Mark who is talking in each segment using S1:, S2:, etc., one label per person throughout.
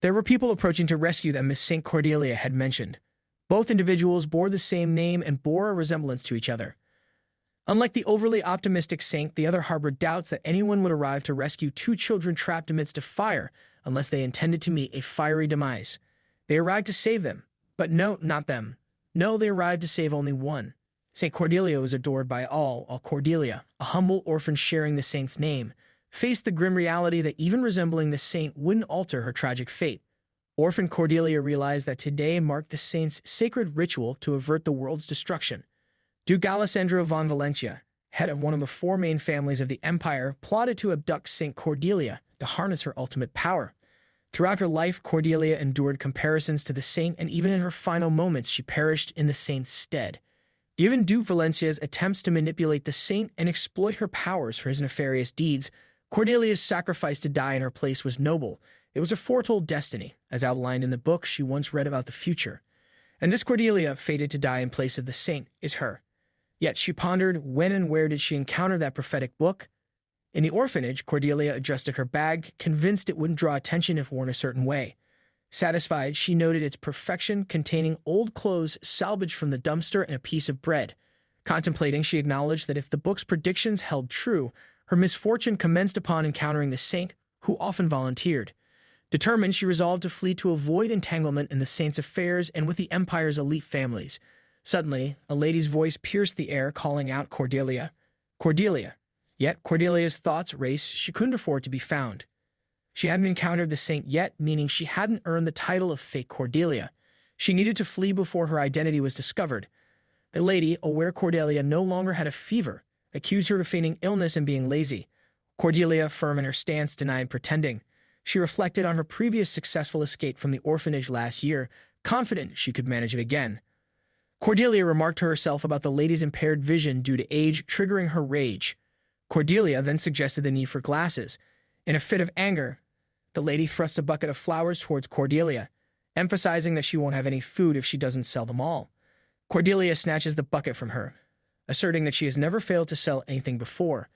S1: There were people approaching to rescue them, as St. Cordelia had mentioned. Both individuals bore the same name and bore a resemblance to each other. Unlike the overly optimistic saint, the other harbored doubts that anyone would arrive to rescue two children trapped amidst a fire unless they intended to meet a fiery demise. They arrived to save them, but no, not them. No, they arrived to save only one. St. Cordelia was adored by all, while Cordelia, a humble orphan sharing the saint's name, faced the grim reality that even resembling the saint wouldn't alter her tragic fate. Orphan Cordelia realized that today marked the saint's sacred ritual to avert the world's destruction. Duke Alessandro von Valencia, head of one of the four main families of the empire, plotted to abduct St. Cordelia to harness her ultimate power. Throughout her life, Cordelia endured comparisons to the saint, and even in her final moments, she perished in the saint's stead. Given Duke Valencia's attempts to manipulate the saint and exploit her powers for his nefarious deeds, Cordelia's sacrifice to die in her place was noble. It was a foretold destiny, as outlined in the book she once read about the future. And this Cordelia, fated to die in place of the saint, is her. Yet she pondered, when and where did she encounter that prophetic book? In the orphanage, Cordelia adjusted her bag, convinced it wouldn't draw attention if worn a certain way. Satisfied, she noted its perfection, containing old clothes salvaged from the dumpster and a piece of bread. Contemplating, she acknowledged that if the book's predictions held true, her misfortune commenced upon encountering the saint, who often volunteered. Determined, she resolved to flee to avoid entanglement in the saint's affairs and with the empire's elite families. Suddenly, a lady's voice pierced the air, calling out Cordelia. Cordelia. Yet Cordelia's thoughts raced. She couldn't afford to be found. She hadn't encountered the saint yet, meaning she hadn't earned the title of fake Cordelia. She needed to flee before her identity was discovered. The lady, aware Cordelia no longer had a fever, accused her of feigning illness and being lazy. Cordelia, firm in her stance, denied pretending. She reflected on her previous successful escape from the orphanage last year, confident she could manage it again. Cordelia remarked to herself about the lady's impaired vision due to age, triggering her rage. Cordelia then suggested the need for glasses. In a fit of anger, the lady thrust a bucket of flowers towards Cordelia, emphasizing that she won't have any food if she doesn't sell them all. Cordelia snatches the bucket from her, asserting that she has never failed to sell anything before.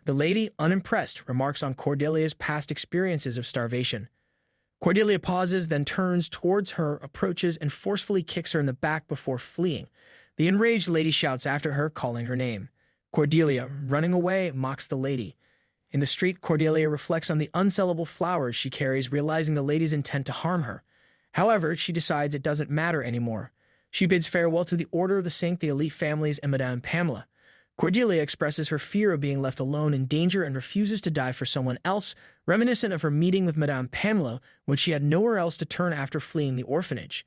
S1: The lady, unimpressed, remarks on Cordelia's past experiences of starvation. Cordelia pauses, then turns towards her, approaches, and forcefully kicks her in the back before fleeing. The enraged lady shouts after her, calling her name. Cordelia, running away, mocks the lady. In the street, Cordelia reflects on the unsellable flowers she carries, realizing the lady's intent to harm her. However, she decides it doesn't matter anymore. She bids farewell to the Order of the Saint, the elite families, and Madame Pamela. Cordelia expresses her fear of being left alone in danger and refuses to die for someone else, reminiscent of her meeting with Madame Pamela when she had nowhere else to turn after fleeing the orphanage.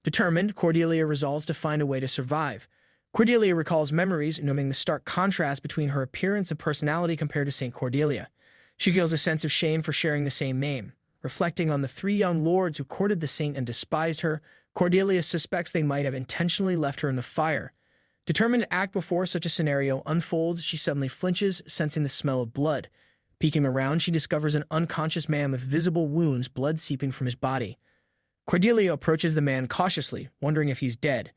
S1: Determined, Cordelia resolves to find a way to survive. Cordelia recalls memories, noting the stark contrast between her appearance and personality compared to St. Cordelia. She feels a sense of shame for sharing the same name. Reflecting on the three young lords who courted the saint and despised her, Cordelia suspects they might have intentionally left her in the fire. Determined to act before such a scenario unfolds, she suddenly flinches, sensing the smell of blood. Peeking around, she discovers an unconscious man with visible wounds, blood seeping from his body. Cordelia approaches the man cautiously, wondering if he's dead.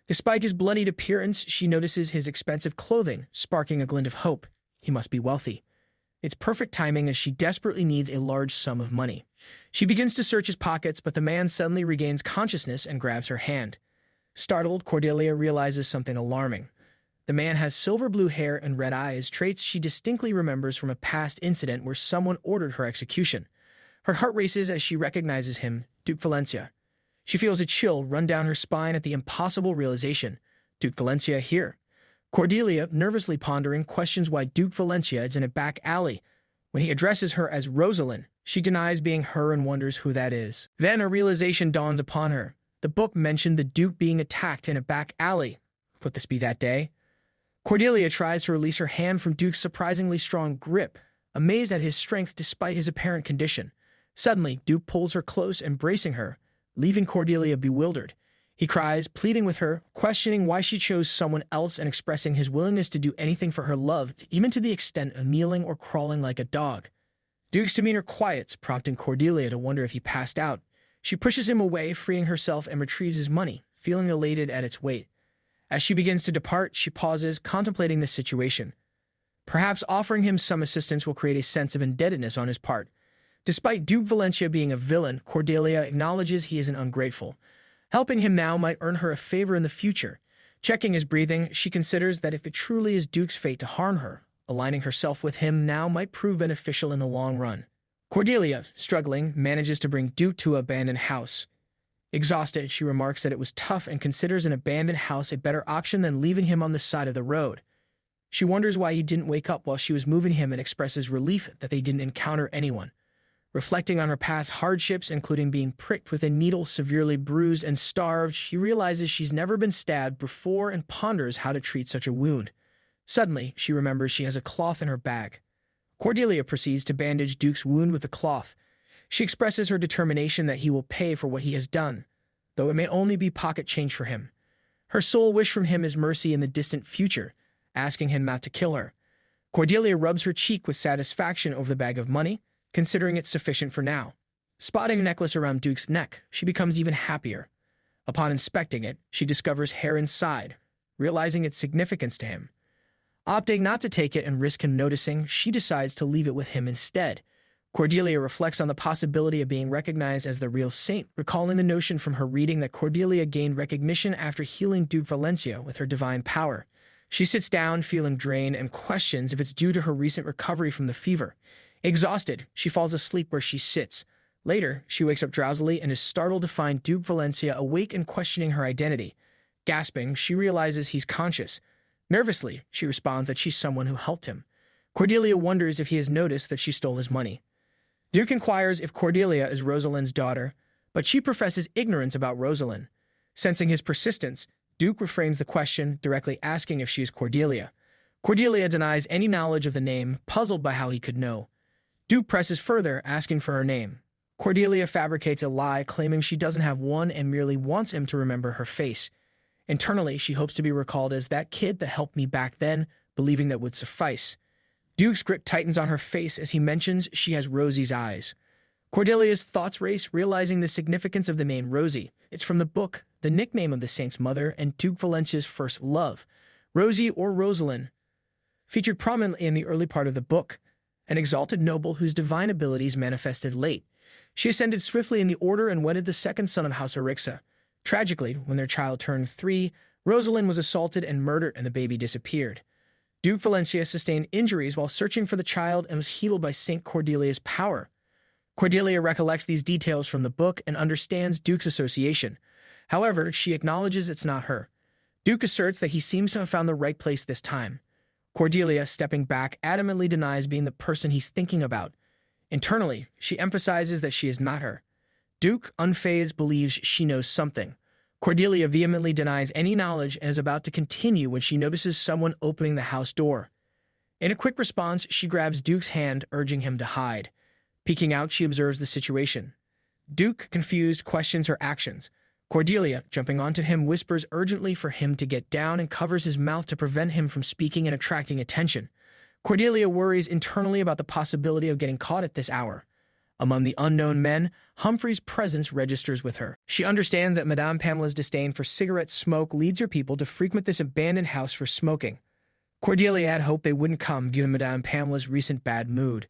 S1: Despite his bloodied appearance, she notices his expensive clothing, sparking a glint of hope. He must be wealthy. It's perfect timing, as she desperately needs a large sum of money. She begins to search his pockets, but the man suddenly regains consciousness and grabs her hand. Startled, Cordelia realizes something alarming. The man has silver blue hair and red eyes, traits she distinctly remembers from a past incident where someone ordered her execution. Her heart races as she recognizes him, Duke Valencia. She feels a chill run down her spine at the impossible realization. Duke Valencia here. Cordelia, nervously pondering, questions why Duke Valencia is in a back alley. When he addresses her as Rosalind, she denies being her and wonders who that is. Then a realization dawns upon her. The book mentioned the Duke being attacked in a back alley. Could this be that day? Cordelia tries to release her hand from Duke's surprisingly strong grip, amazed at his strength despite his apparent condition. Suddenly, Duke pulls her close, embracing her, leaving Cordelia bewildered. He cries, pleading with her, questioning why she chose someone else and expressing his willingness to do anything for her love, even to the extent of kneeling or crawling like a dog. Duke's demeanor quiets, prompting Cordelia to wonder if he passed out. She pushes him away, freeing herself, and retrieves his money, feeling elated at its weight. As she begins to depart, she pauses, contemplating the situation. Perhaps offering him some assistance will create a sense of indebtedness on his part. Despite Duke Valencia being a villain, Cordelia acknowledges he isn't ungrateful. Helping him now might earn her a favor in the future. Checking his breathing, she considers that if it truly is Duke's fate to harm her, aligning herself with him now might prove beneficial in the long run. Cordelia, struggling, manages to bring Duke to an abandoned house. Exhausted, she remarks that it was tough and considers an abandoned house a better option than leaving him on the side of the road. She wonders why he didn't wake up while she was moving him and expresses relief that they didn't encounter anyone. Reflecting on her past hardships, including being pricked with a needle, severely bruised, and starved, she realizes she's never been stabbed before and ponders how to treat such a wound. Suddenly, she remembers she has a cloth in her bag. Cordelia proceeds to bandage Duke's wound with the cloth. She expresses her determination that he will pay for what he has done, though it may only be pocket change for him. Her sole wish from him is mercy in the distant future, asking him not to kill her. Cordelia rubs her cheek with satisfaction over the bag of money, considering it sufficient for now. Spotting a necklace around Duke's neck, she becomes even happier. Upon inspecting it, she discovers hair inside, realizing its significance to him. Opting not to take it and risk him noticing, she decides to leave it with him instead. Cordelia reflects on the possibility of being recognized as the real saint, recalling the notion from her reading that Cordelia gained recognition after healing Duke Valencia with her divine power. She sits down, feeling drained, and questions if it's due to her recent recovery from the fever. Exhausted, she falls asleep where she sits. Later, she wakes up drowsily and is startled to find Duke Valencia awake and questioning her identity. Gasping, she realizes he's conscious. Nervously, she responds that she's someone who helped him. Cordelia wonders if he has noticed that she stole his money. Duke inquires if Cordelia is Rosalind's daughter, but she professes ignorance about Rosalind. Sensing his persistence, Duke reframes the question, directly asking if she is Cordelia. Cordelia denies any knowledge of the name, puzzled by how he could know. Duke presses further, asking for her name. Cordelia fabricates a lie, claiming she doesn't have one and merely wants him to remember her face. Internally, she hopes to be recalled as that kid that helped me back then, believing that would suffice. Duke's grip tightens on her face as he mentions she has Rosie's eyes. Cordelia's thoughts race, realizing the significance of the name Rosie. It's from the book, the nickname of the saint's mother and Duke Valencia's first love. Rosie, or Rosalind, featured prominently in the early part of the book, an exalted noble whose divine abilities manifested late. She ascended swiftly in the order and wedded the second son of House Arixa. Tragically, when their child turned 3, Rosalind was assaulted and murdered and the baby disappeared. Duke Valencia sustained injuries while searching for the child and was healed by Saint Cordelia's power. Cordelia recollects these details from the book and understands Duke's association. However, she acknowledges it's not her. Duke asserts that he seems to have found the right place this time. Cordelia, stepping back, adamantly denies being the person he's thinking about. Internally, she emphasizes that she is not her. Duke, unfazed, believes she knows something. Cordelia vehemently denies any knowledge and is about to continue when she notices someone opening the house door. In a quick response, she grabs Duke's hand, urging him to hide. Peeking out, she observes the situation. Duke, confused, questions her actions. Cordelia, jumping onto him, whispers urgently for him to get down and covers his mouth to prevent him from speaking and attracting attention. Cordelia worries internally about the possibility of getting caught at this hour. Among the unknown men, Humphrey's presence registers with her. She understands that Madame Pamela's disdain for cigarette smoke leads her people to frequent this abandoned house for smoking. Cordelia had hoped they wouldn't come, given Madame Pamela's recent bad mood.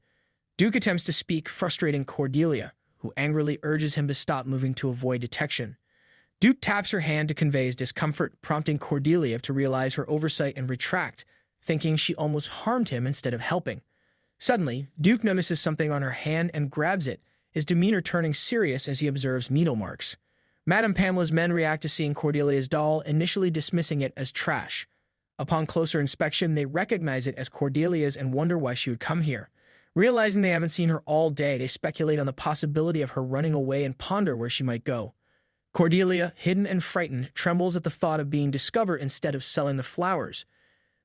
S1: Duke attempts to speak, frustrating Cordelia, who angrily urges him to stop moving to avoid detection. Duke taps her hand to convey his discomfort, prompting Cordelia to realize her oversight and retract, thinking she almost harmed him instead of helping. Suddenly, Duke notices something on her hand and grabs it, his demeanor turning serious as he observes needle marks. Madame Pamela's men react to seeing Cordelia's doll, initially dismissing it as trash. Upon closer inspection, they recognize it as Cordelia's and wonder why she would come here. Realizing they haven't seen her all day, they speculate on the possibility of her running away and ponder where she might go. Cordelia, hidden and frightened, trembles at the thought of being discovered instead of selling the flowers.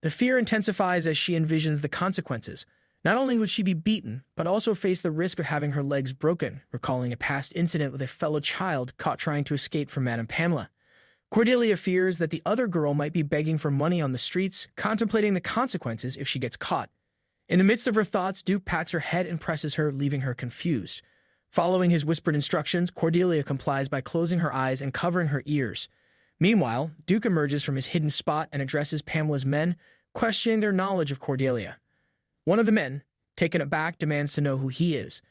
S1: The fear intensifies as she envisions the consequences. Not only would she be beaten, but also face the risk of having her legs broken, recalling a past incident with a fellow child caught trying to escape from Madame Pamela. Cordelia fears that the other girl might be begging for money on the streets, contemplating the consequences if she gets caught. In the midst of her thoughts, Duke pats her head and presses her, leaving her confused. Following his whispered instructions, Cordelia complies by closing her eyes and covering her ears. Meanwhile, Duke emerges from his hidden spot and addresses Pamela's men, questioning their knowledge of Cordelia. One of the men, taken aback, demands to know who he is.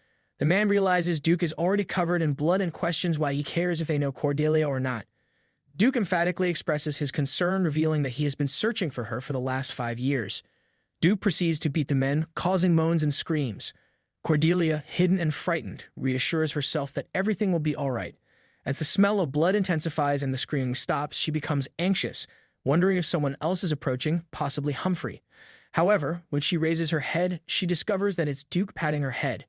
S1: The man realizes Duke is already covered in blood and questions why he cares if they know Cordelia or not. Duke emphatically expresses his concern, revealing that he has been searching for her for the last 5 years. Duke proceeds to beat the men, causing moans and screams. Cordelia, hidden and frightened, reassures herself that everything will be all right. As the smell of blood intensifies and the screaming stops, she becomes anxious, wondering if someone else is approaching, possibly Humphrey. However, when she raises her head, she discovers that it's Duke patting her head.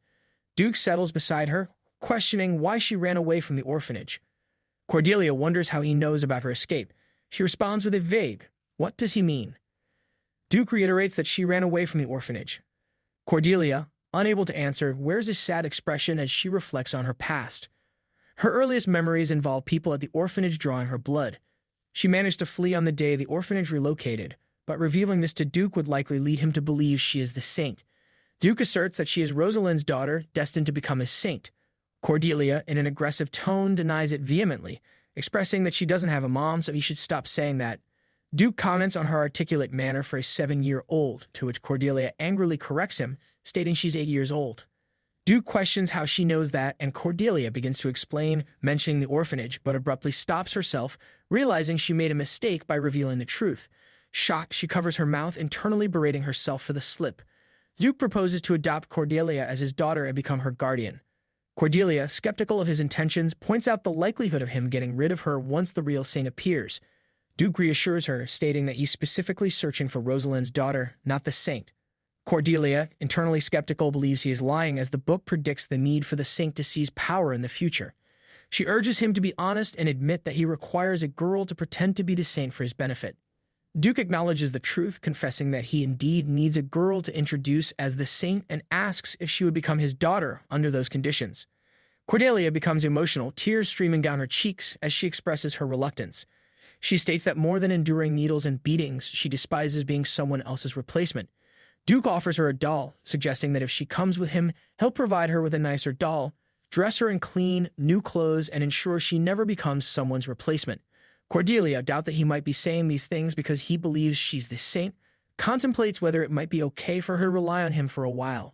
S1: Duke settles beside her, questioning why she ran away from the orphanage. Cordelia wonders how he knows about her escape. She responds with a vague, "What does he mean?" Duke reiterates that she ran away from the orphanage. Cordelia, unable to answer, wears a sad expression as she reflects on her past. Her earliest memories involve people at the orphanage drawing her blood. She managed to flee on the day the orphanage relocated, but revealing this to Duke would likely lead him to believe she is the saint. Duke asserts that she is Rosalind's daughter, destined to become a saint. Cordelia, in an aggressive tone, denies it vehemently, expressing that she doesn't have a mom, so he should stop saying that. Duke comments on her articulate manner for a 7-year-old, to which Cordelia angrily corrects him, stating she's 8 years old. Duke questions how she knows that, and Cordelia begins to explain, mentioning the orphanage, but abruptly stops herself, realizing she made a mistake by revealing the truth. Shocked, she covers her mouth, internally berating herself for the slip. Duke proposes to adopt Cordelia as his daughter and become her guardian. Cordelia, skeptical of his intentions, points out the likelihood of him getting rid of her once the real saint appears. Duke reassures her, stating that he's specifically searching for Rosalind's daughter, not the saint. Cordelia, internally skeptical, believes he is lying as the book predicts the need for the saint to seize power in the future. She urges him to be honest and admit that he requires a girl to pretend to be the saint for his benefit. Duke acknowledges the truth, confessing that he indeed needs a girl to introduce as the saint and asks if she would become his daughter under those conditions. Cordelia becomes emotional, tears streaming down her cheeks as she expresses her reluctance. She states that more than enduring needles and beatings, she despises being someone else's replacement. Duke offers her a doll, suggesting that if she comes with him, he'll provide her with a nicer doll, dress her in clean, new clothes, and ensure she never becomes someone's replacement. Cordelia, doubt that he might be saying these things because he believes she's the saint, contemplates whether it might be okay for her to rely on him for a while.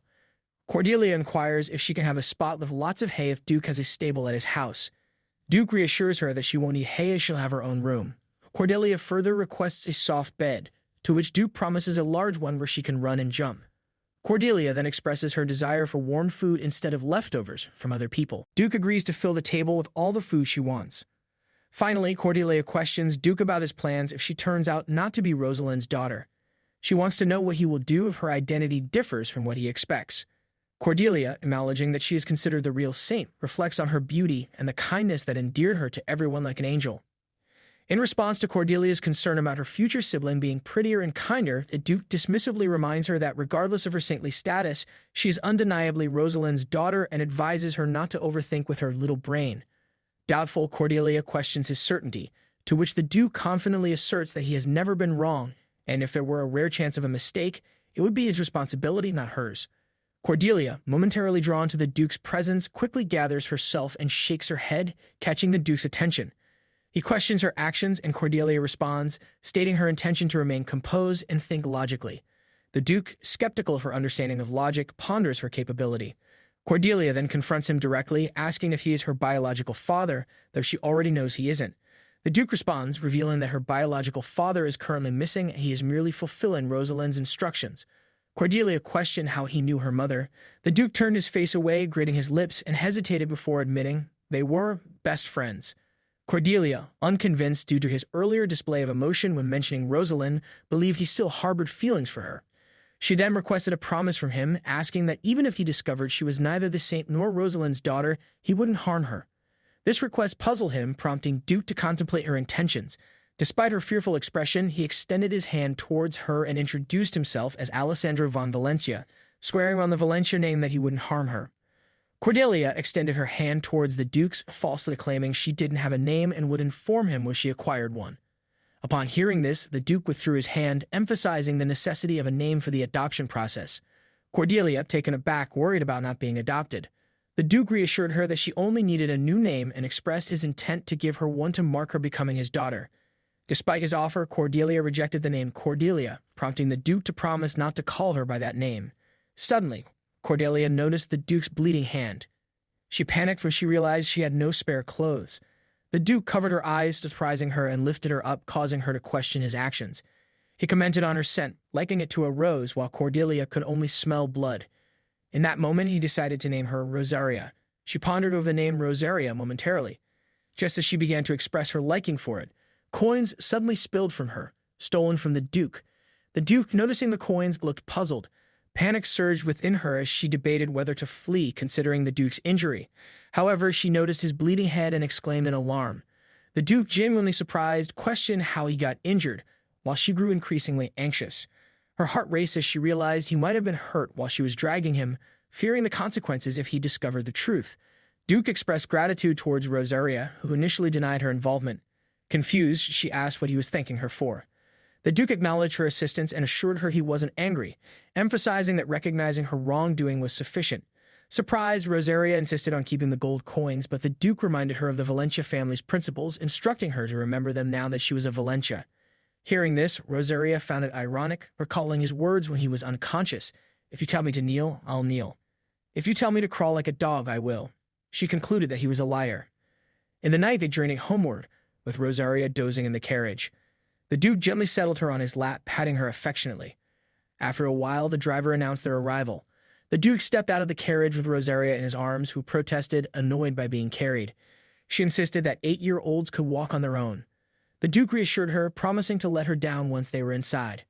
S1: Cordelia inquires if she can have a spot with lots of hay if Duke has a stable at his house. Duke reassures her that she won't need hay as she'll have her own room. Cordelia further requests a soft bed, to which Duke promises a large one where she can run and jump. Cordelia then expresses her desire for warm food instead of leftovers from other people. Duke agrees to fill the table with all the food she wants. Finally, Cordelia questions Duke about his plans if she turns out not to be Rosalind's daughter. She wants to know what he will do if her identity differs from what he expects. Cordelia, acknowledging that she is considered the real saint, reflects on her beauty and the kindness that endeared her to everyone like an angel. In response to Cordelia's concern about her future sibling being prettier and kinder, the Duke dismissively reminds her that regardless of her saintly status, she is undeniably Rosalind's daughter and advises her not to overthink with her little brain. Doubtful, Cordelia questions his certainty, to which the Duke confidently asserts that he has never been wrong, and if there were a rare chance of a mistake, it would be his responsibility, not hers. Cordelia, momentarily drawn to the Duke's presence, quickly gathers herself and shakes her head, catching the Duke's attention. He questions her actions, and Cordelia responds, stating her intention to remain composed and think logically. The Duke, skeptical of her understanding of logic, ponders her capability. Cordelia then confronts him directly, asking if he is her biological father, though she already knows he isn't. The Duke responds, revealing that her biological father is currently missing and he is merely fulfilling Rosalind's instructions. Cordelia questioned how he knew her mother. The Duke turned his face away, gritting his lips, and hesitated before admitting they were best friends. Cordelia, unconvinced due to his earlier display of emotion when mentioning Rosalind, believed he still harbored feelings for her. She then requested a promise from him, asking that even if he discovered she was neither the saint nor Rosalind's daughter, he wouldn't harm her. This request puzzled him, prompting Duke to contemplate her intentions. Despite her fearful expression, he extended his hand towards her and introduced himself as Alessandro von Valencia, swearing on the Valencia name that he wouldn't harm her. Cordelia extended her hand towards the Duke's, falsely claiming she didn't have a name and would inform him when she acquired one. Upon hearing this, the Duke withdrew his hand, emphasizing the necessity of a name for the adoption process. Cordelia, taken aback, worried about not being adopted. The Duke reassured her that she only needed a new name and expressed his intent to give her one to mark her becoming his daughter. Despite his offer, Cordelia rejected the name Cordelia, prompting the Duke to promise not to call her by that name. Suddenly, Cordelia noticed the Duke's bleeding hand. She panicked when she realized she had no spare clothes. The Duke covered her eyes, surprising her, and lifted her up, causing her to question his actions. He commented on her scent, likening it to a rose, while Cordelia could only smell blood. In that moment, he decided to name her Rosaria. She pondered over the name Rosaria momentarily. Just as she began to express her liking for it, coins suddenly spilled from her, stolen from the Duke. The Duke, noticing the coins, looked puzzled. Panic surged within her as she debated whether to flee, considering the Duke's injury. However, she noticed his bleeding head and exclaimed in alarm. The Duke, genuinely surprised, questioned how he got injured, while she grew increasingly anxious. Her heart raced as she realized he might have been hurt while she was dragging him, fearing the consequences if he discovered the truth. Duke expressed gratitude towards Rosaria, who initially denied her involvement. Confused, she asked what he was thanking her for. The Duke acknowledged her assistance and assured her he wasn't angry, emphasizing that recognizing her wrongdoing was sufficient. Surprised, Rosaria insisted on keeping the gold coins, but the Duke reminded her of the Valencia family's principles, instructing her to remember them now that she was of Valencia. Hearing this, Rosaria found it ironic, recalling his words when he was unconscious. "If you tell me to kneel, I'll kneel. If you tell me to crawl like a dog, I will." She concluded that he was a liar. In the night, they journeyed homeward, with Rosaria dozing in the carriage. The Duke gently settled her on his lap, patting her affectionately. After a while, the driver announced their arrival. The Duke stepped out of the carriage with Rosaria in his arms, who protested, annoyed by being carried. She insisted that 8-year-olds could walk on their own. The Duke reassured her, promising to let her down once they were inside.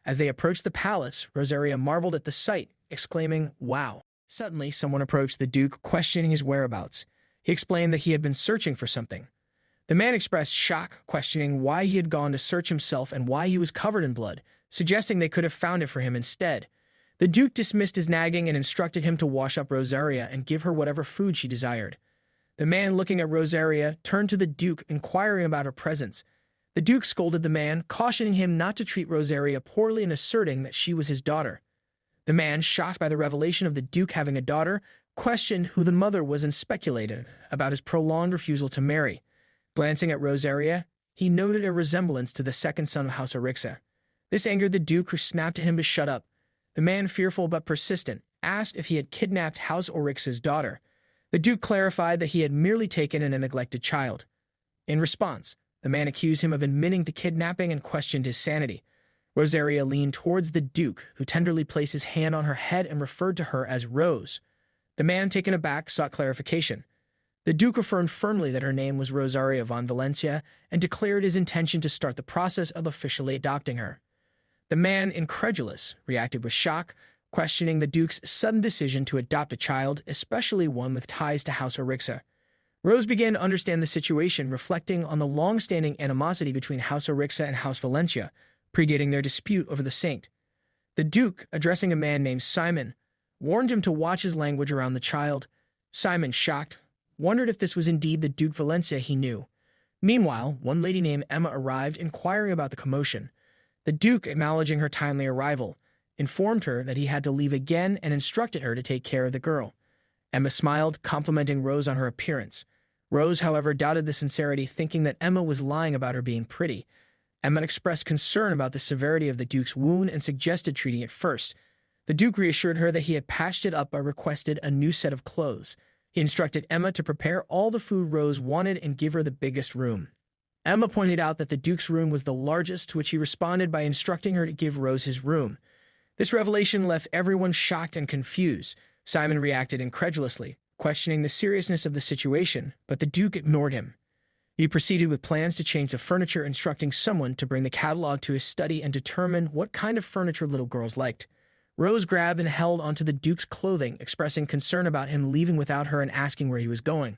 S1: As they approached the palace, Rosaria marveled at the sight, exclaiming, "Wow." Suddenly, someone approached the Duke, questioning his whereabouts. He explained that he had been searching for something. The man expressed shock, questioning why he had gone to search himself and why he was covered in blood, suggesting they could have found it for him instead. The Duke dismissed his nagging and instructed him to wash up Rosaria and give her whatever food she desired. The man, looking at Rosaria, turned to the Duke, inquiring about her presence. The Duke scolded the man, cautioning him not to treat Rosaria poorly and asserting that she was his daughter. The man, shocked by the revelation of the Duke having a daughter, questioned who the mother was and speculated about his prolonged refusal to marry. Glancing at Rosaria, he noted a resemblance to the second son of House Orixa. This angered the Duke, who snapped at him to shut up. The man, fearful but persistent, asked if he had kidnapped House Orixa's daughter. The Duke clarified that he had merely taken in a neglected child. In response, the man accused him of admitting to kidnapping and questioned his sanity. Rosaria leaned towards the Duke, who tenderly placed his hand on her head and referred to her as Rose. The man, taken aback, sought clarification. The Duke affirmed firmly that her name was Rosaria von Valencia and declared his intention to start the process of officially adopting her. The man, incredulous, reacted with shock, questioning the Duke's sudden decision to adopt a child, especially one with ties to House Orixa. Rose began to understand the situation, reflecting on the long-standing animosity between House Orixa and House Valencia, predating their dispute over the saint. The Duke, addressing a man named Simon, warned him to watch his language around the child. Simon, shocked, wondered if this was indeed the Duke Valencia he knew. Meanwhile, one lady named Emma arrived, inquiring about the commotion. The Duke, acknowledging her timely arrival, informed her that he had to leave again and instructed her to take care of the girl. Emma smiled, complimenting Rose on her appearance. Rose, however, doubted the sincerity, thinking that Emma was lying about her being pretty. Emma expressed concern about the severity of the Duke's wound and suggested treating it first. The Duke reassured her that he had patched it up but requested a new set of clothes. He instructed Emma to prepare all the food Rose wanted and give her the biggest room. Emma pointed out that the Duke's room was the largest, to which he responded by instructing her to give Rose his room. This revelation left everyone shocked and confused. Simon reacted incredulously, questioning the seriousness of the situation, but the Duke ignored him. He proceeded with plans to change the furniture, instructing someone to bring the catalog to his study and determine what kind of furniture little girls liked. Rose grabbed and held onto the Duke's clothing, expressing concern about him leaving without her and asking where he was going.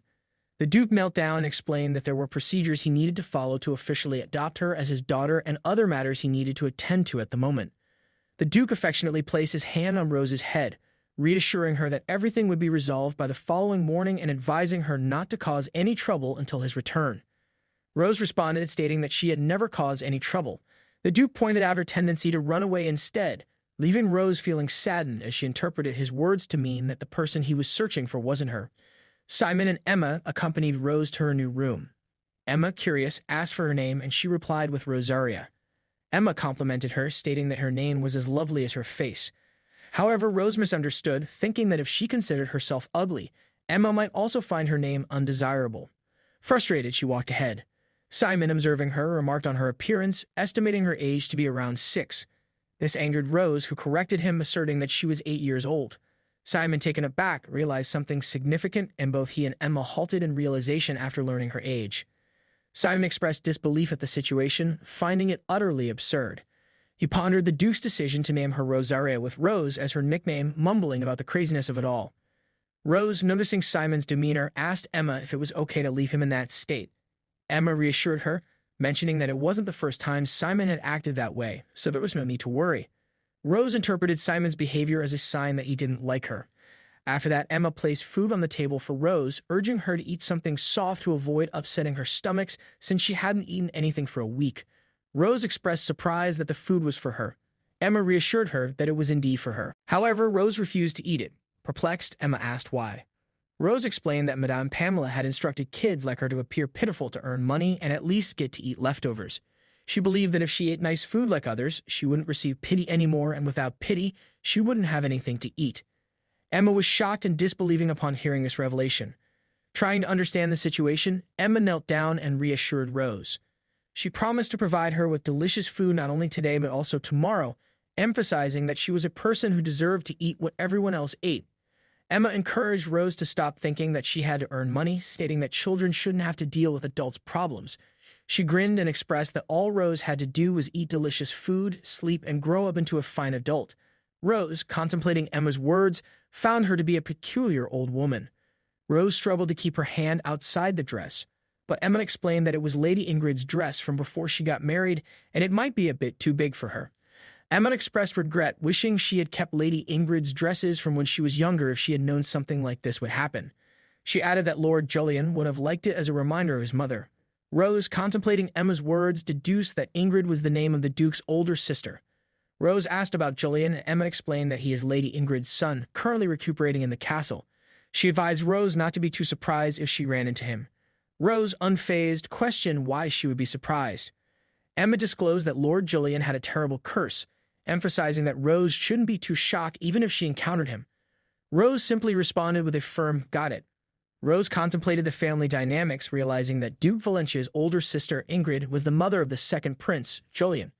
S1: The Duke knelt down and explained that there were procedures he needed to follow to officially adopt her as his daughter and other matters he needed to attend to at the moment. The Duke affectionately placed his hand on Rose's head, reassuring her that everything would be resolved by the following morning and advising her not to cause any trouble until his return. Rose responded, stating that she had never caused any trouble. The Duke pointed out her tendency to run away instead, leaving Rose feeling saddened as she interpreted his words to mean that the person he was searching for wasn't her. Simon and Emma accompanied Rose to her new room. Emma, curious, asked for her name, and she replied with Rosaria. Emma complimented her, stating that her name was as lovely as her face. However, Rose misunderstood, thinking that if she considered herself ugly, Emma might also find her name undesirable. Frustrated, she walked ahead. Simon, observing her, remarked on her appearance, estimating her age to be around 6. This angered Rose, who corrected him, asserting that she was 8 years old. Simon, taken aback, realized something significant, and both he and Emma halted in realization after learning her age. Simon expressed disbelief at the situation, finding it utterly absurd. He pondered the Duke's decision to name her Rosaria with Rose as her nickname, mumbling about the craziness of it all. Rose, noticing Simon's demeanor, asked Emma if it was okay to leave him in that state. Emma reassured her, mentioning that it wasn't the first time Simon had acted that way, so there was no need to worry. Rose interpreted Simon's behavior as a sign that he didn't like her. After that, Emma placed food on the table for Rose, urging her to eat something soft to avoid upsetting her stomach since she hadn't eaten anything for a week. Rose expressed surprise that the food was for her. Emma reassured her that it was indeed for her. However, Rose refused to eat it. Perplexed, Emma asked why. Rose explained that Madame Pamela had instructed kids like her to appear pitiful to earn money and at least get to eat leftovers. She believed that if she ate nice food like others, she wouldn't receive pity anymore, and without pity, she wouldn't have anything to eat. Emma was shocked and disbelieving upon hearing this revelation. Trying to understand the situation, Emma knelt down and reassured Rose. She promised to provide her with delicious food not only today but also tomorrow, emphasizing that she was a person who deserved to eat what everyone else ate. Emma encouraged Rose to stop thinking that she had to earn money, stating that children shouldn't have to deal with adults' problems. She grinned and expressed that all Rose had to do was eat delicious food, sleep, and grow up into a fine adult. Rose, contemplating Emma's words, found her to be a peculiar old woman. Rose struggled to keep her hand outside the dress, but Emma explained that it was Lady Ingrid's dress from before she got married, and it might be a bit too big for her. Emma expressed regret, wishing she had kept Lady Ingrid's dresses from when she was younger if she had known something like this would happen. She added that Lord Julian would have liked it as a reminder of his mother. Rose, contemplating Emma's words, deduced that Ingrid was the name of the Duke's older sister. Rose asked about Julian, and Emma explained that he is Lady Ingrid's son, currently recuperating in the castle. She advised Rose not to be too surprised if she ran into him. Rose, unfazed, questioned why she would be surprised. Emma disclosed that Lord Julian had a terrible curse, emphasizing that Rose shouldn't be too shocked even if she encountered him. Rose simply responded with a firm, "Got it." Rose contemplated the family dynamics, realizing that Duke Valentia's older sister, Ingrid, was the mother of the second prince, Julian.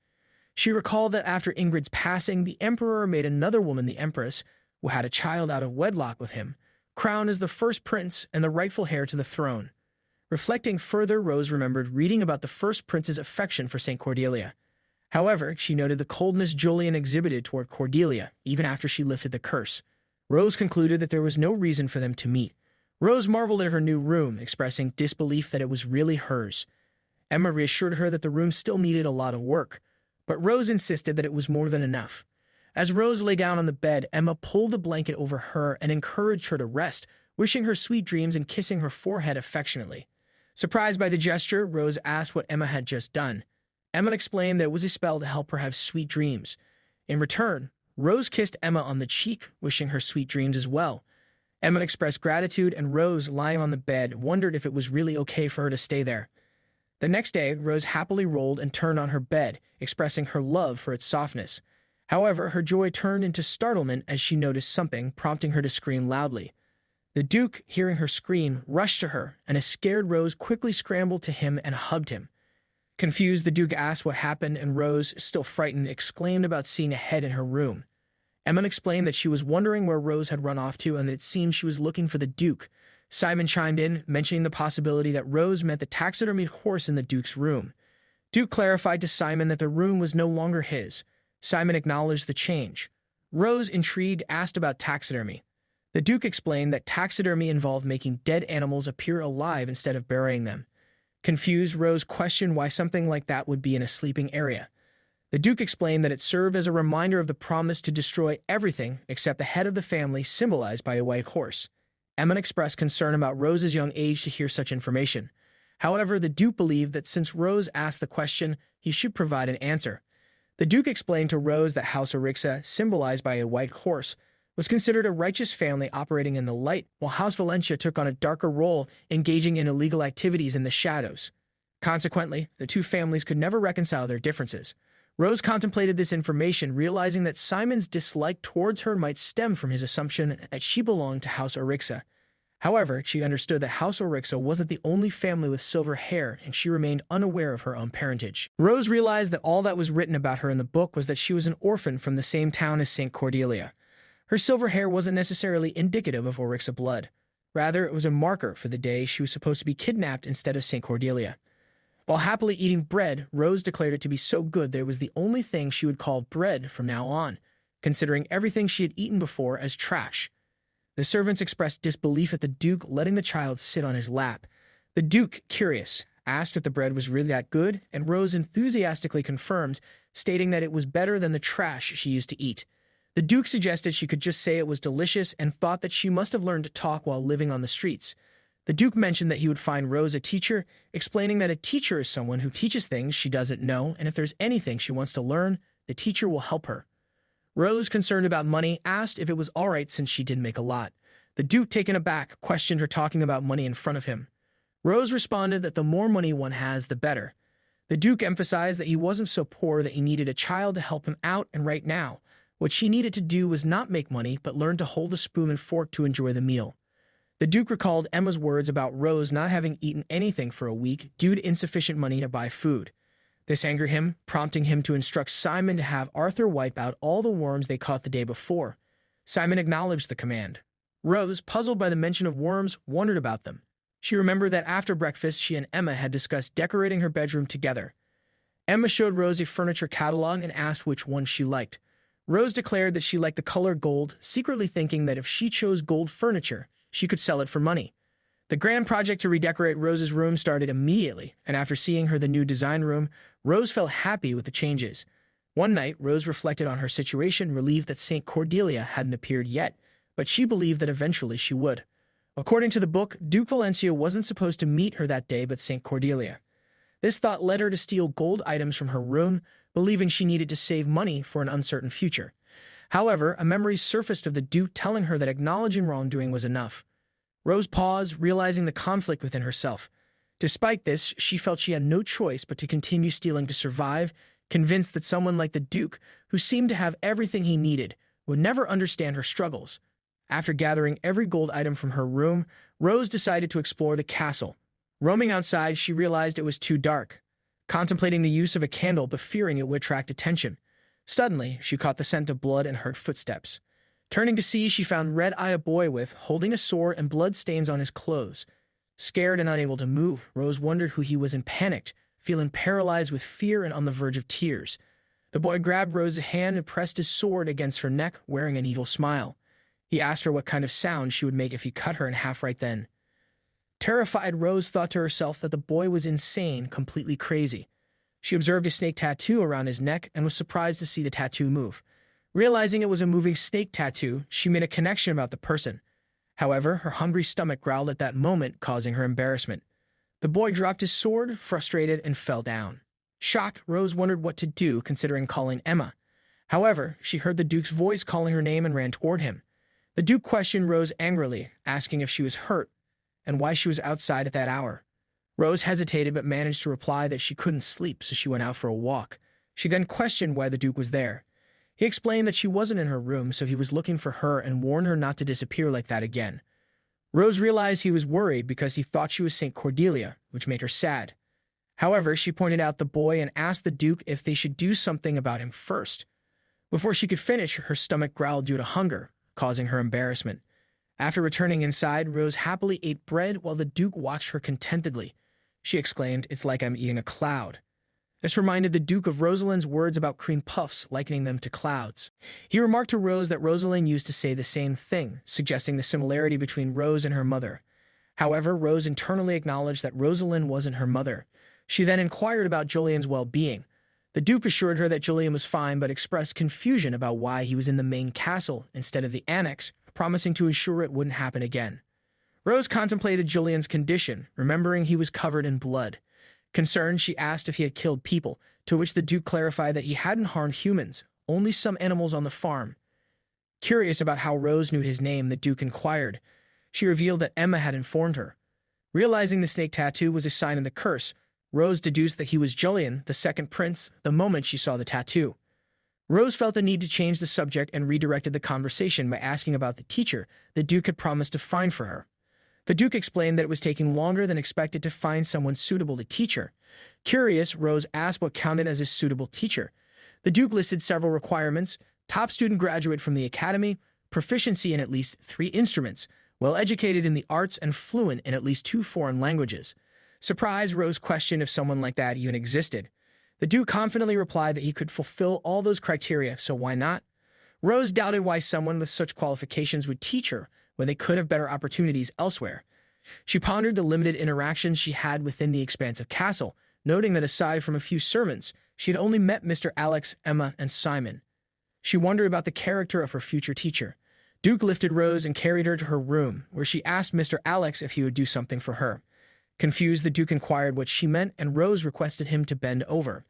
S1: She recalled that after Ingrid's passing, the emperor made another woman the empress, who had a child out of wedlock with him, crowned as the first prince and the rightful heir to the throne. Reflecting further, Rose remembered reading about the first prince's affection for St. Cordelia. However, she noted the coldness Julian exhibited toward Cordelia, even after she lifted the curse. Rose concluded that there was no reason for them to meet. Rose marveled at her new room, expressing disbelief that it was really hers. Emma reassured her that the room still needed a lot of work, but Rose insisted that it was more than enough. As Rose lay down on the bed, Emma pulled the blanket over her and encouraged her to rest, wishing her sweet dreams and kissing her forehead affectionately. Surprised by the gesture, Rose asked what Emma had just done. Emma explained that it was a spell to help her have sweet dreams. In return, Rose kissed Emma on the cheek, wishing her sweet dreams as well. Emma expressed gratitude, and Rose, lying on the bed, wondered if it was really okay for her to stay there. The next day, Rose happily rolled and turned on her bed, expressing her love for its softness. However, her joy turned into startlement as she noticed something, prompting her to scream loudly. The Duke, hearing her scream, rushed to her, and a scared Rose quickly scrambled to him and hugged him. Confused, the Duke asked what happened, and Rose, still frightened, exclaimed about seeing a head in her room. Emma explained that she was wondering where Rose had run off to and that it seemed she was looking for the Duke. Simon chimed in, mentioning the possibility that Rose meant the taxidermied horse in the Duke's room. Duke clarified to Simon that the room was no longer his. Simon acknowledged the change. Rose, intrigued, asked about taxidermy. The Duke explained that taxidermy involved making dead animals appear alive instead of burying them. Confused, Rose questioned why something like that would be in a sleeping area. The Duke explained that it served as a reminder of the promise to destroy everything except the head of the family, symbolized by a white horse. Emma expressed concern about Rose's young age to hear such information. However, the Duke believed that since Rose asked the question, he should provide an answer. The Duke explained to Rose that House Orixa, symbolized by a white horse, was considered a righteous family operating in the light, while House Valentia took on a darker role, engaging in illegal activities in the shadows. Consequently, the two families could never reconcile their differences. Rose contemplated this information, realizing that Simon's dislike towards her might stem from his assumption that she belonged to House Orixa. However, she understood that House Orixa wasn't the only family with silver hair, and she remained unaware of her own parentage. Rose realized that all that was written about her in the book was that she was an orphan from the same town as St. Cordelia. Her silver hair wasn't necessarily indicative of Orixa blood. Rather, it was a marker for the day she was supposed to be kidnapped instead of St. Cordelia. While happily eating bread, Rose declared it to be so good that it was the only thing she would call bread from now on, considering everything she had eaten before as trash. The servants expressed disbelief at the Duke letting the child sit on his lap. The Duke, curious, asked if the bread was really that good, and Rose enthusiastically confirmed, stating that it was better than the trash she used to eat. The Duke suggested she could just say it was delicious and thought that she must have learned to talk while living on the streets. The Duke mentioned that he would find Rose a teacher, explaining that a teacher is someone who teaches things she doesn't know, and if there's anything she wants to learn, the teacher will help her. Rose, concerned about money, asked if it was all right since she did make a lot. The Duke, taken aback, questioned her talking about money in front of him. Rose responded that the more money one has, the better. The Duke emphasized that he wasn't so poor that he needed a child to help him out, and right now, what she needed to do was not make money, but learn to hold a spoon and fork to enjoy the meal. The Duke recalled Emma's words about Rose not having eaten anything for a week due to insufficient money to buy food. This angered him, prompting him to instruct Simon to have Arthur wipe out all the worms they caught the day before. Simon acknowledged the command. Rose, puzzled by the mention of worms, wondered about them. She remembered that after breakfast she and Emma had discussed decorating her bedroom together. Emma showed Rose a furniture catalog and asked which one she liked. Rose declared that she liked the color gold, secretly thinking that if she chose gold furniture, she could sell it for money. The grand project to redecorate Rose's room started immediately, and after seeing her the new design room, Rose felt happy with the changes. One night, Rose reflected on her situation, relieved that St. Cordelia hadn't appeared yet, but she believed that eventually she would. According to the book, Duke Valencia wasn't supposed to meet her that day but St. Cordelia. This thought led her to steal gold items from her room, believing she needed to save money for an uncertain future. However, a memory surfaced of the Duke telling her that acknowledging wrongdoing was enough. Rose paused, realizing the conflict within herself. Despite this, she felt she had no choice but to continue stealing to survive, convinced that someone like the Duke, who seemed to have everything he needed, would never understand her struggles. After gathering every gold item from her room, Rose decided to explore the castle. Roaming outside, she realized it was too dark. Contemplating the use of a candle but fearing it would attract attention. Suddenly, she caught the scent of blood and heard footsteps. Turning to see, she found Red-Eye, a boy holding a sword and blood stains on his clothes. Scared and unable to move, Rose wondered who he was and panicked, feeling paralyzed with fear and on the verge of tears. The boy grabbed Rose's hand and pressed his sword against her neck, wearing an evil smile. He asked her what kind of sound she would make if he cut her in half right then. Terrified, Rose thought to herself that the boy was insane, completely crazy. She observed a snake tattoo around his neck and was surprised to see the tattoo move. Realizing it was a moving snake tattoo, she made a connection about the person. However, her hungry stomach growled at that moment, causing her embarrassment. The boy dropped his sword, frustrated, and fell down. Shocked, Rose wondered what to do, considering calling Emma. However, she heard the Duke's voice calling her name and ran toward him. The Duke questioned Rose angrily, asking if she was hurt and why she was outside at that hour. Rose hesitated but managed to reply that she couldn't sleep, so she went out for a walk. She then questioned why the Duke was there. He explained that she wasn't in her room, so he was looking for her and warned her not to disappear like that again. Rose realized he was worried because he thought she was St. Cordelia, which made her sad. However, she pointed out the boy and asked the Duke if they should do something about him first. Before she could finish, her stomach growled due to hunger, causing her embarrassment. After returning inside, Rose happily ate bread while the Duke watched her contentedly. She exclaimed, "It's like I'm eating a cloud." This reminded the Duke of Rosalind's words about cream puffs, likening them to clouds. He remarked to Rose that Rosalind used to say the same thing, suggesting the similarity between Rose and her mother. However, Rose internally acknowledged that Rosalind wasn't her mother. She then inquired about Julian's well-being. The Duke assured her that Julian was fine but expressed confusion about why he was in the main castle instead of the annex, promising to ensure it wouldn't happen again. Rose contemplated Julian's condition, remembering he was covered in blood. Concerned, she asked if he had killed people, to which the Duke clarified that he hadn't harmed humans, only some animals on the farm. Curious about how Rose knew his name, the Duke inquired. She revealed that Emma had informed her. Realizing the snake tattoo was a sign of the curse, Rose deduced that he was Julian, the second prince, the moment she saw the tattoo. Rose felt the need to change the subject and redirected the conversation by asking about the teacher the Duke had promised to find for her. The Duke explained that it was taking longer than expected to find someone suitable to teach her. Curious, Rose asked what counted as a suitable teacher. The Duke listed several requirements: top student graduate from the academy, proficiency in at least 3 instruments, well-educated in the arts, and fluent in at least 2 foreign languages. Surprised, Rose questioned if someone like that even existed. The Duke confidently replied that he could fulfill all those criteria, so why not? Rose doubted why someone with such qualifications would teach her when they could have better opportunities elsewhere. She pondered the limited interactions she had within the expansive castle, noting that aside from a few servants, she had only met Mr. Alex, Emma, and Simon. She wondered about the character of her future teacher. Duke lifted Rose and carried her to her room, where she asked Mr. Alex if he would do something for her. Confused, the Duke inquired what she meant, and Rose requested him to bend over.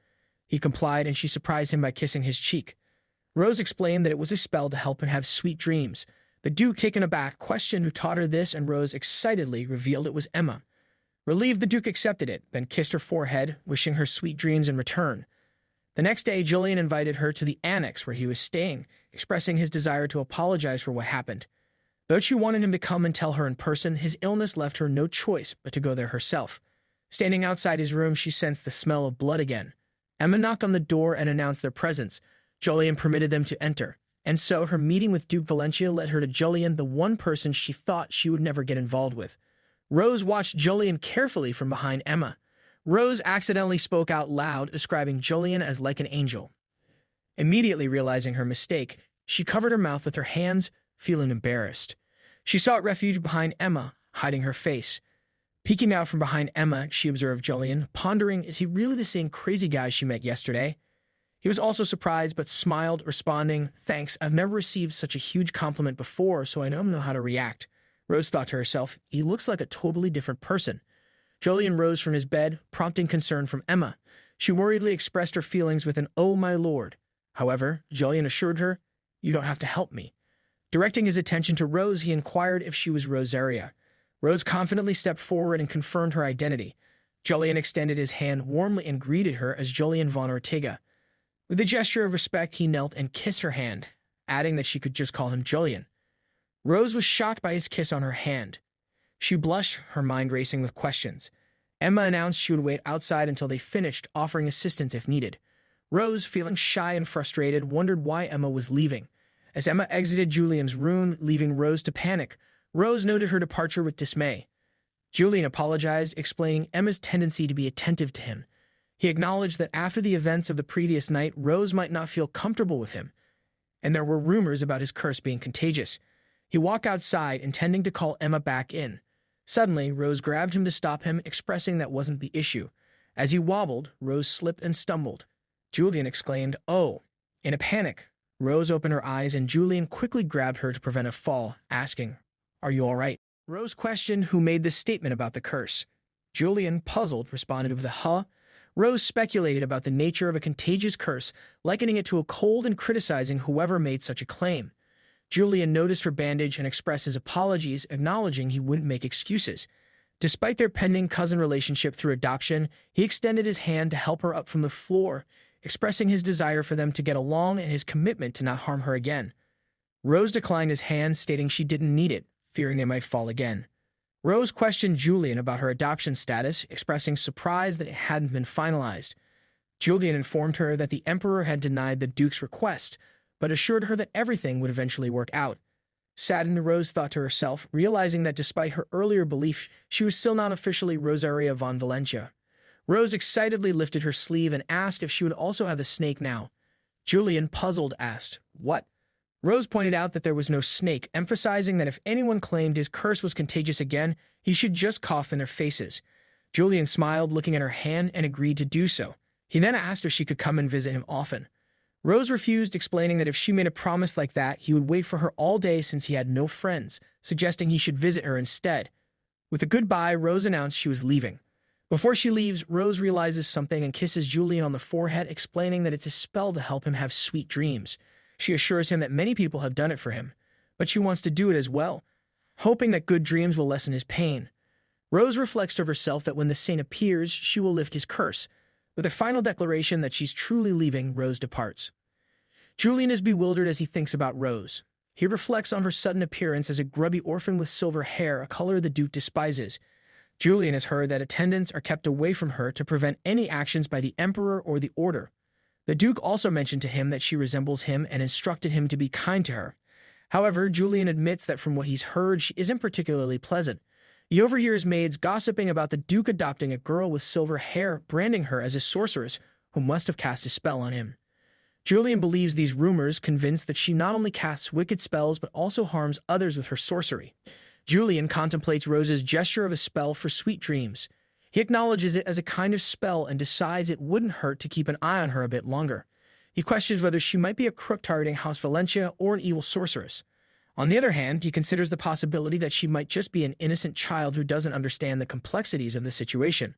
S1: He complied, and she surprised him by kissing his cheek. Rose explained that it was a spell to help him have sweet dreams. The Duke, taken aback, questioned who taught her this, and Rose excitedly revealed it was Emma. Relieved, the Duke accepted it, then kissed her forehead, wishing her sweet dreams in return. The next day, Julian invited her to the annex where he was staying, expressing his desire to apologize for what happened. Though she wanted him to come and tell her in person, his illness left her no choice but to go there herself. Standing outside his room, she sensed the smell of blood again. Emma knocked on the door and announced their presence. Julian permitted them to enter, and so her meeting with Duke Valencia led her to Julian, the one person she thought she would never get involved with. Rose watched Julian carefully from behind Emma. Rose accidentally spoke out loud, describing Julian as like an angel. Immediately realizing her mistake, she covered her mouth with her hands, feeling embarrassed. She sought refuge behind Emma, hiding her face. Peeking out from behind Emma, she observed Julian, pondering, is he really the same crazy guy she met yesterday? He was also surprised, but smiled, responding, thanks, I've never received such a huge compliment before, so I don't know how to react. Rose thought to herself, he looks like a totally different person. Julian rose from his bed, prompting concern from Emma. She worriedly expressed her feelings with an, oh my lord. However, Julian assured her, you don't have to help me. Directing his attention to Rose, he inquired if she was Rosaria. Rose confidently stepped forward and confirmed her identity. Julian extended his hand warmly and greeted her as Julian von Ortega. With a gesture of respect, he knelt and kissed her hand, adding that she could just call him Julian. Rose was shocked by his kiss on her hand. She blushed, her mind racing with questions. Emma announced she would wait outside until they finished, offering assistance if needed. Rose, feeling shy and frustrated, wondered why Emma was leaving. As Emma exited Julian's room, leaving Rose to panic, Rose noted her departure with dismay. Julian apologized, explaining Emma's tendency to be attentive to him. He acknowledged that after the events of the previous night, Rose might not feel comfortable with him, and there were rumors about his curse being contagious. He walked outside, intending to call Emma back in. Suddenly, Rose grabbed him to stop him, expressing that wasn't the issue. As he wobbled, Rose slipped and stumbled. Julian exclaimed, oh. In a panic, Rose opened her eyes and Julian quickly grabbed her to prevent a fall, asking, are you all right? Rose questioned who made this statement about the curse. Julian, puzzled, responded with a huh. Rose speculated about the nature of a contagious curse, likening it to a cold and criticizing whoever made such a claim. Julian noticed her bandage and expressed his apologies, acknowledging he wouldn't make excuses. Despite their pending cousin relationship through adoption, he extended his hand to help her up from the floor, expressing his desire for them to get along and his commitment to not harm her again. Rose declined his hand, stating she didn't need it, fearing they might fall again. Rose questioned Julian about her adoption status, expressing surprise that it hadn't been finalized. Julian informed her that the Emperor had denied the Duke's request, but assured her that everything would eventually work out. Saddened, Rose thought to herself, realizing that despite her earlier belief, she was still not officially Rosaria von Valencia. Rose excitedly lifted her sleeve and asked if she would also have the snake now. Julian, puzzled, asked, what? Rose pointed out that there was no snake, emphasizing that if anyone claimed his curse was contagious again, he should just cough in their faces. Julian smiled, looking at her hand, and agreed to do so. He then asked if she could come and visit him often. Rose refused, explaining that if she made a promise like that, he would wait for her all day since he had no friends, suggesting he should visit her instead. With a goodbye, Rose announced she was leaving. Before she leaves, Rose realizes something and kisses Julian on the forehead, explaining that it's a spell to help him have sweet dreams. She assures him that many people have done it for him, but she wants to do it as well, hoping that good dreams will lessen his pain. Rose reflects to herself that when the saint appears, she will lift his curse. With a final declaration that she's truly leaving, Rose departs. Julian is bewildered as he thinks about Rose. He reflects on her sudden appearance as a grubby orphan with silver hair, a color the Duke despises. Julian has heard that attendants are kept away from her to prevent any actions by the Emperor or the Order. The Duke also mentioned to him that she resembles him and instructed him to be kind to her. However, Julian admits that from what he's heard, she isn't particularly pleasant. He overhears maids gossiping about the Duke adopting a girl with silver hair, branding her as a sorceress who must have cast a spell on him. Julian believes these rumors, convinced that she not only casts wicked spells but also harms others with her sorcery. Julian contemplates Rose's gesture of a spell for sweet dreams. He acknowledges it as a kind of spell and decides it wouldn't hurt to keep an eye on her a bit longer. He questions whether she might be a crook targeting House Valencia or an evil sorceress. On the other hand, he considers the possibility that she might just be an innocent child who doesn't understand the complexities of the situation.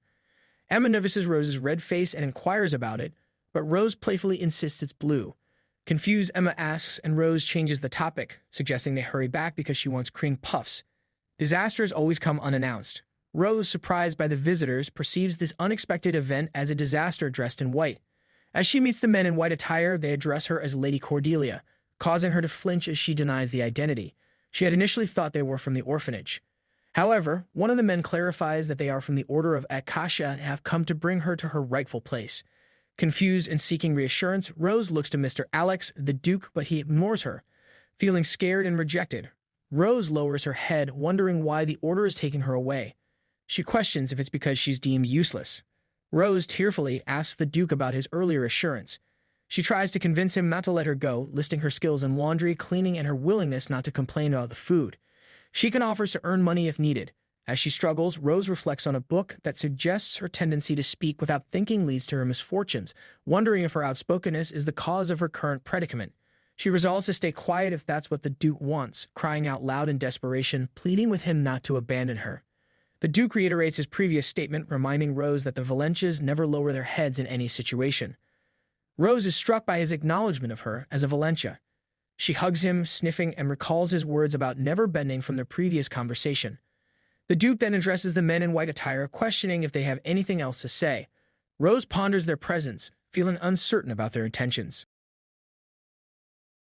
S1: Emma notices Rose's red face and inquires about it, but Rose playfully insists it's blue. Confused, Emma asks, and Rose changes the topic, suggesting they hurry back because she wants cream puffs. Disasters always come unannounced. Rose, surprised by the visitors, perceives this unexpected event as a disaster dressed in white. As she meets the men in white attire, they address her as Lady Cordelia, causing her to flinch as she denies the identity. She had initially thought they were from the orphanage. However, one of the men clarifies that they are from the Order of Acacia and have come to bring her to her rightful place. Confused and seeking reassurance, Rose looks to Mr. Alex, the Duke, but he ignores her. Feeling scared and rejected, Rose lowers her head, wondering why the Order is taking her away. She questions if it's because she's deemed useless. Rose tearfully asks the Duke about his earlier assurance. She tries to convince him not to let her go, listing her skills in laundry, cleaning, and her willingness not to complain about the food. She can offer to earn money if needed. As she struggles, Rose reflects on a book that suggests her tendency to speak without thinking leads to her misfortunes, wondering if her outspokenness is the cause of her current predicament. She resolves to stay quiet if that's what the Duke wants, crying out loud in desperation, pleading with him not to abandon her. The Duke reiterates his previous statement, reminding Rose that the Valencias never lower their heads in any situation. Rose is struck by his acknowledgement of her as a Valencia. She hugs him, sniffing, and recalls his words about never bending from their previous conversation. The Duke then addresses the men in white attire, questioning if they have anything else to say. Rose ponders their presence, feeling uncertain about their intentions.